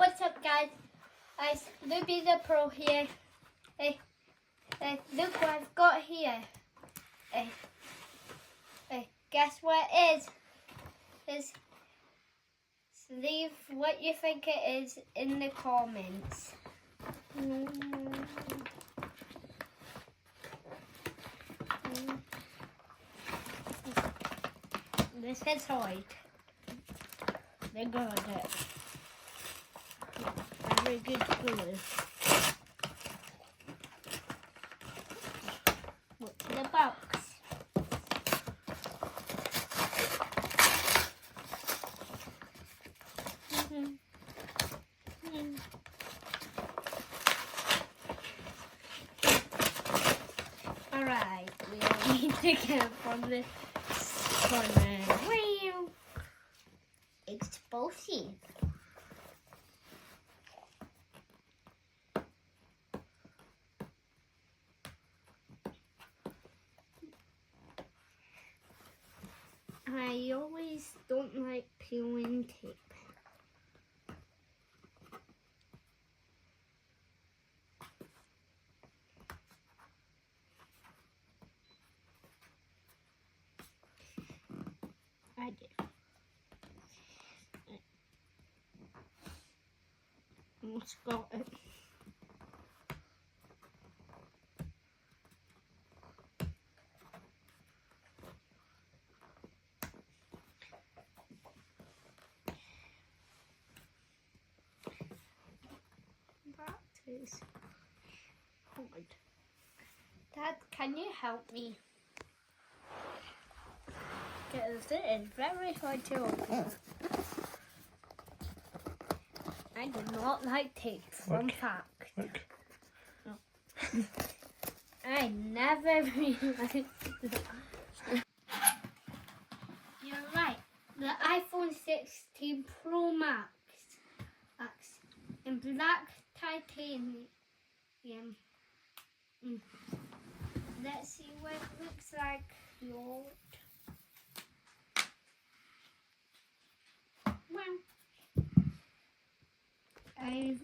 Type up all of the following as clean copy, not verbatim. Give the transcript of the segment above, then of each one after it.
What's up, guys? It's Luby the Pro here. Look what I've got here. Guess what it is? Leave what you think it is in the comments. This is hard. They're good at it. Very good glue. What's in the box? Alright, we need to get from this corner. Wow! Explosive. I always don't like peeling tape. I do. Almost got it. That is hard. Dad, can you help me? Because it is very hard to open. I do not like tape, fun fact. Look. No. I never realized that. You're right. The iPhone 16 Pro Max in black titanium. Let's see what it looks like. Lord. Well, I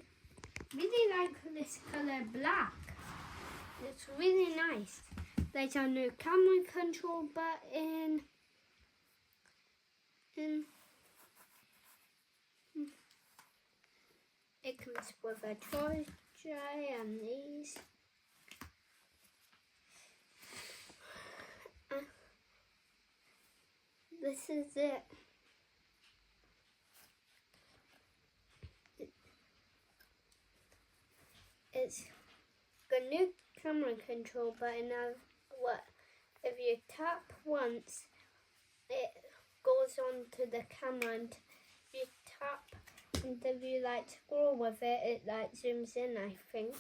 really like this color black. It's really nice. There's a new camera control button. It comes with a charger and these. This is it. It's got new camera control button. If you tap once, it goes on to the camera, and if you tap and if you like scroll with it, it like zooms in, I think.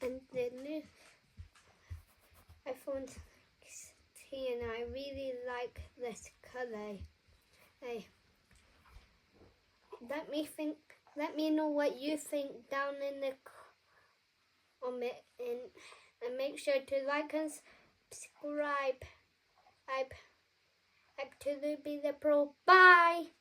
And the new iPhone 16, I really like this color. Let me know what you think down in the comment, and make sure to like and subscribe. To Luby the Pro. Bye.